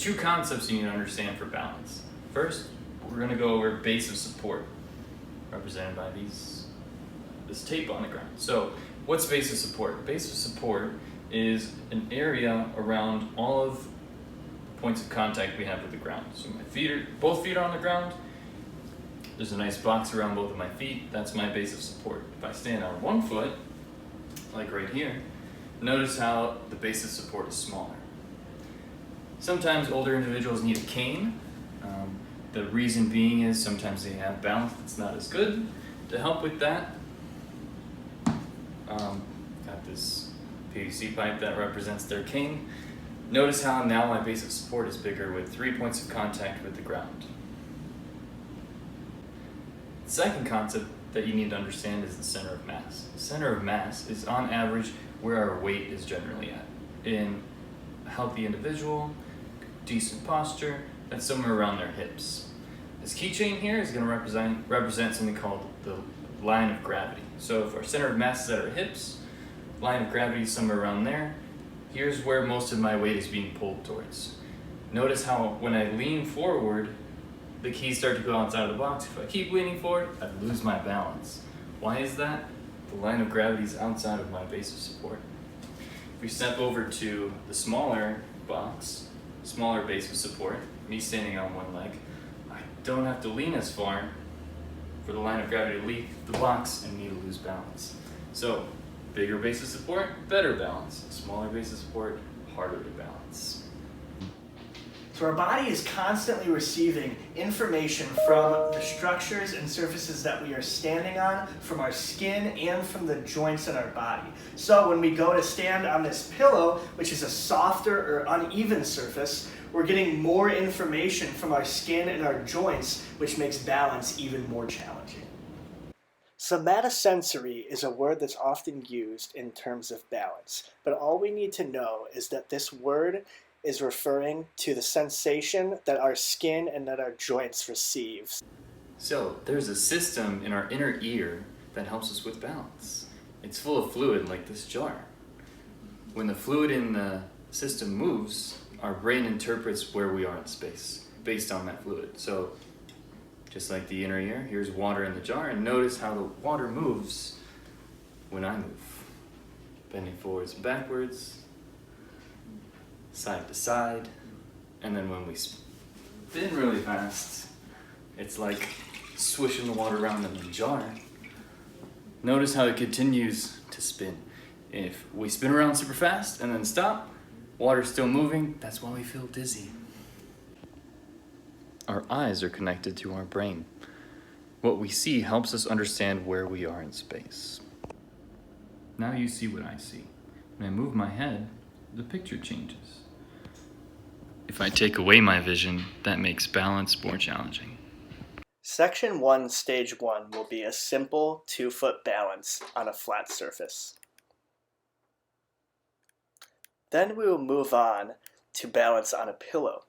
two concepts you need to understand for balance. First, we're going to go over base of support, represented by this tape on the ground. So, what's base of support? Base of support is an area around all of the points of contact we have with the ground. So both feet are on the ground. There's a nice box around both of my feet. That's my base of support. If I stand on one foot, like right here, notice how the base of support is smaller. Sometimes older individuals need a cane. The reason being is sometimes they have balance that's not as good. To help with that, got this PVC pipe that represents their cane. Notice how now my base of support is bigger with 3 points of contact with the ground. The second concept that you need to understand is the center of mass. The center of mass is on average where our weight is generally at. In a healthy individual, decent posture, that's somewhere around their hips. This keychain here is going to represent something called the line of gravity. So if our center of mass is at our hips, line of gravity is somewhere around there. Here's where most of my weight is being pulled towards. Notice how when I lean forward, the keys start to go outside of the box. If I keep leaning forward, I lose my balance. Why is that? The line of gravity is outside of my base of support. If we step over to the smaller box, smaller base of support, me standing on one leg, I don't have to lean as far for the line of gravity to leave the box and me to lose balance. So, bigger base of support, better balance. Smaller base of support, harder to balance. So our body is constantly receiving information from the structures and surfaces that we are standing on, from our skin, and from the joints in our body. So when we go to stand on this pillow, which is a softer or uneven surface, we're getting more information from our skin and our joints, which makes balance even more challenging. Somatosensory is a word that's often used in terms of balance, but all we need to know is that this word is referring to the sensation that our skin and that our joints receive. So, there's a system in our inner ear that helps us with balance. It's full of fluid like this jar. When the fluid in the system moves, our brain interprets where we are in space based on that fluid. So, just like the inner ear, here's water in the jar, and notice how the water moves when I move. Bending forwards and backwards, side to side, and then when we spin really fast, it's like swishing the water around in the jar. Notice how it continues to spin. If we spin around super fast and then stop, water's still moving, that's why we feel dizzy. Our eyes are connected to our brain. What we see helps us understand where we are in space. Now you see what I see. When I move my head, the picture changes. If I take away my vision, that makes balance more challenging. Section 1, Stage 1 will be a simple 2-foot balance on a flat surface. Then we will move on to balance on a pillow.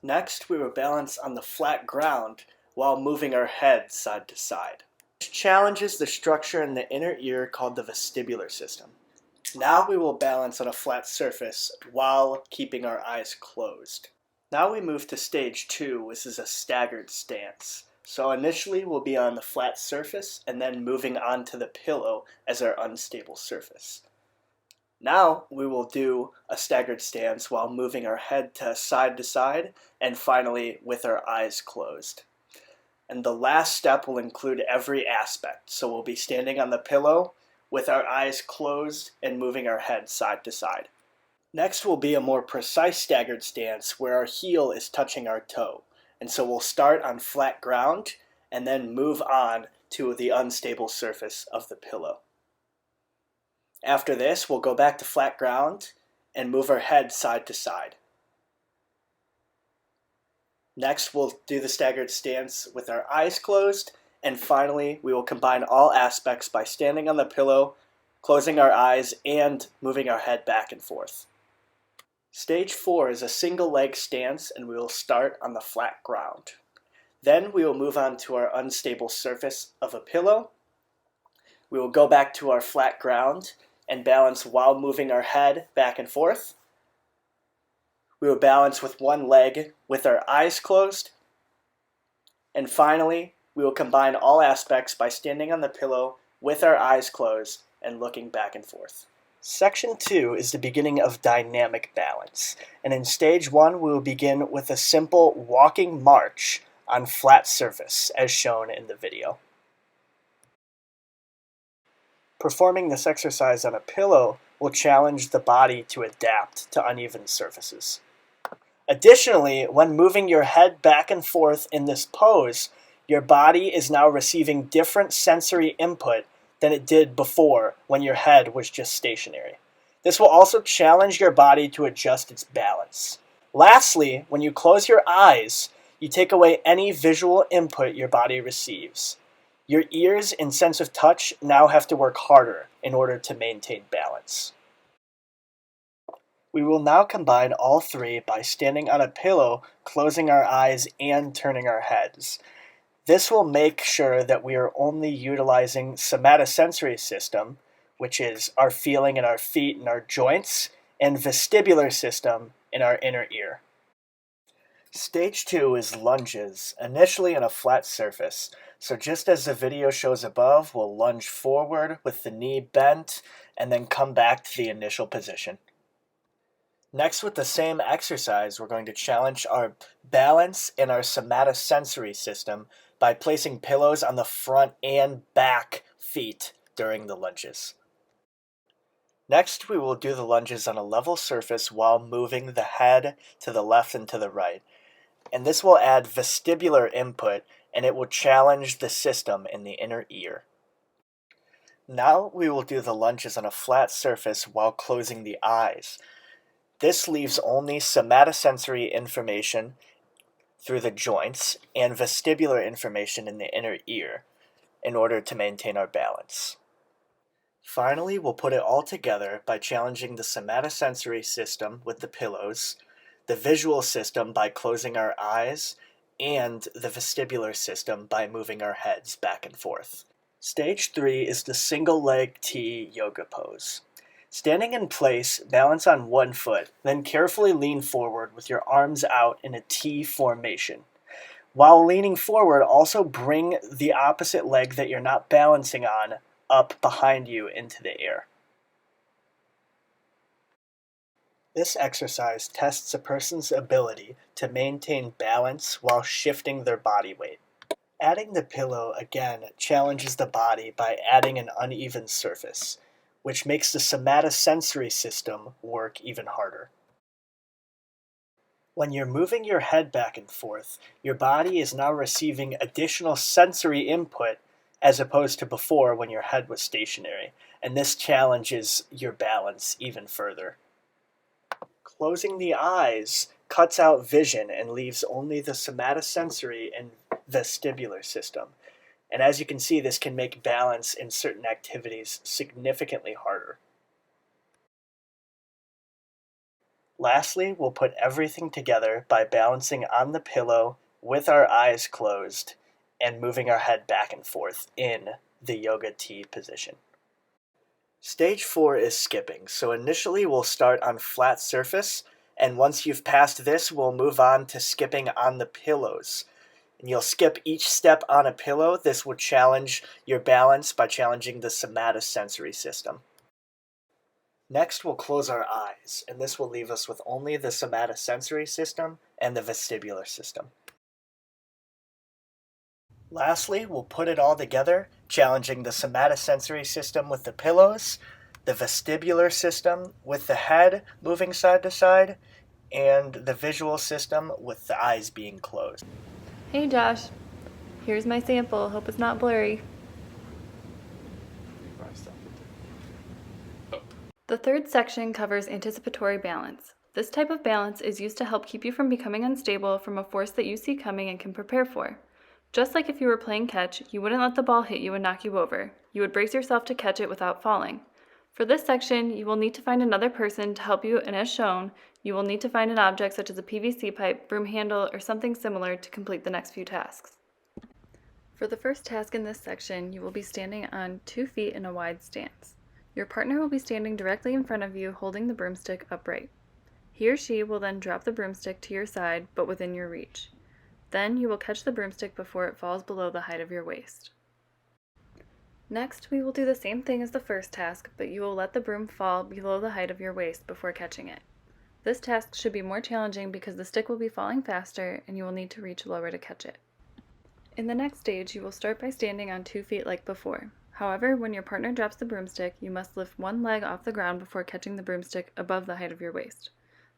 Next, we will balance on the flat ground while moving our head side to side. This challenges the structure in the inner ear called the vestibular system. Now we will balance on a flat surface while keeping our eyes closed. Now we move to stage 2, which is a staggered stance. So initially we'll be on the flat surface and then moving onto the pillow as our unstable surface. Now we will do a staggered stance while moving our head to side and finally with our eyes closed. And the last step will include every aspect. So we'll be standing on the pillow with our eyes closed and moving our head side to side. Next will be a more precise staggered stance where our heel is touching our toe. And so we'll start on flat ground and then move on to the unstable surface of the pillow. After this, we'll go back to flat ground and move our head side to side. Next, we'll do the staggered stance with our eyes closed. And finally, we will combine all aspects by standing on the pillow, closing our eyes, and moving our head back and forth. Stage 4 is a single leg stance, and we will start on the flat ground. Then we will move on to our unstable surface of a pillow. We will go back to our flat ground and balance while moving our head back and forth. We will balance with one leg with our eyes closed. And finally, we will combine all aspects by standing on the pillow with our eyes closed and looking back and forth. Section 2 is the beginning of dynamic balance, and in stage 1 we will begin with a simple walking march on flat surface as shown in the video. Performing this exercise on a pillow will challenge the body to adapt to uneven surfaces. Additionally, when moving your head back and forth in this pose, your body is now receiving different sensory input than it did before when your head was just stationary. This will also challenge your body to adjust its balance. Lastly, when you close your eyes, you take away any visual input your body receives. Your ears and sense of touch now have to work harder in order to maintain balance. We will now combine all three by standing on a pillow, closing our eyes, and turning our heads. This will make sure that we are only utilizing somatosensory system, which is our feeling in our feet and our joints, and vestibular system in our inner ear. Stage 2 is lunges, initially on a flat surface. So just as the video shows above, we'll lunge forward with the knee bent and then come back to the initial position. Next, with the same exercise, we're going to challenge our balance and our somatosensory system by placing pillows on the front and back feet during the lunges. Next, we will do the lunges on a level surface while moving the head to the left and to the right. And this will add vestibular input, and it will challenge the system in the inner ear. Now we will do the lunges on a flat surface while closing the eyes. This leaves only somatosensory information through the joints and vestibular information in the inner ear in order to maintain our balance. Finally, we'll put it all together by challenging the somatosensory system with the pillows, the visual system by closing our eyes, and the vestibular system by moving our heads back and forth. Stage 3 is the single leg T yoga pose. Standing in place, balance on one foot, then carefully lean forward with your arms out in a T formation. While leaning forward, also bring the opposite leg that you're not balancing on up behind you into the air. This exercise tests a person's ability to maintain balance while shifting their body weight. Adding the pillow again challenges the body by adding an uneven surface, which makes the somatosensory system work even harder. When you're moving your head back and forth, your body is now receiving additional sensory input as opposed to before when your head was stationary, and this challenges your balance even further. Closing the eyes cuts out vision and leaves only the somatosensory and vestibular system. And as you can see, this can make balance in certain activities significantly harder. Lastly, we'll put everything together by balancing on the pillow with our eyes closed and moving our head back and forth in the yoga T position. Stage 4 is skipping. So initially we'll start on flat surface, and once you've passed this, we'll move on to skipping on the pillows. And you'll skip each step on a pillow. This will challenge your balance by challenging the somatosensory system. Next, we'll close our eyes, and this will leave us with only the somatosensory system and the vestibular system. Lastly, we'll put it all together, challenging the somatosensory system with the pillows, the vestibular system with the head moving side to side, and the visual system with the eyes being closed. Hey Josh, here's my sample. Hope it's not blurry. The third section covers anticipatory balance. This type of balance is used to help keep you from becoming unstable from a force that you see coming and can prepare for. Just like if you were playing catch, you wouldn't let the ball hit you and knock you over. You would brace yourself to catch it without falling. For this section, you will need to find another person to help you, and as shown, you will need to find an object such as a PVC pipe, broom handle, or something similar to complete the next few tasks. For the first task in this section, you will be standing on 2 feet in a wide stance. Your partner will be standing directly in front of you, holding the broomstick upright. He or she will then drop the broomstick to your side, but within your reach. Then you will catch the broomstick before it falls below the height of your waist. Next, we will do the same thing as the first task, but you will let the broom fall below the height of your waist before catching it. This task should be more challenging because the stick will be falling faster and you will need to reach lower to catch it. In the next stage, you will start by standing on 2 feet like before. However, when your partner drops the broomstick, you must lift one leg off the ground before catching the broomstick above the height of your waist.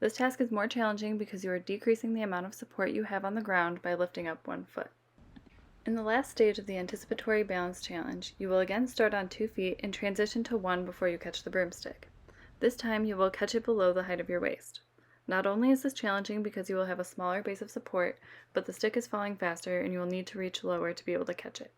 This task is more challenging because you are decreasing the amount of support you have on the ground by lifting up 1 foot. In the last stage of the anticipatory balance challenge, you will again start on 2 feet and transition to 1 before you catch the broomstick. This time you will catch it below the height of your waist. Not only is this challenging because you will have a smaller base of support, but the stick is falling faster and you will need to reach lower to be able to catch it.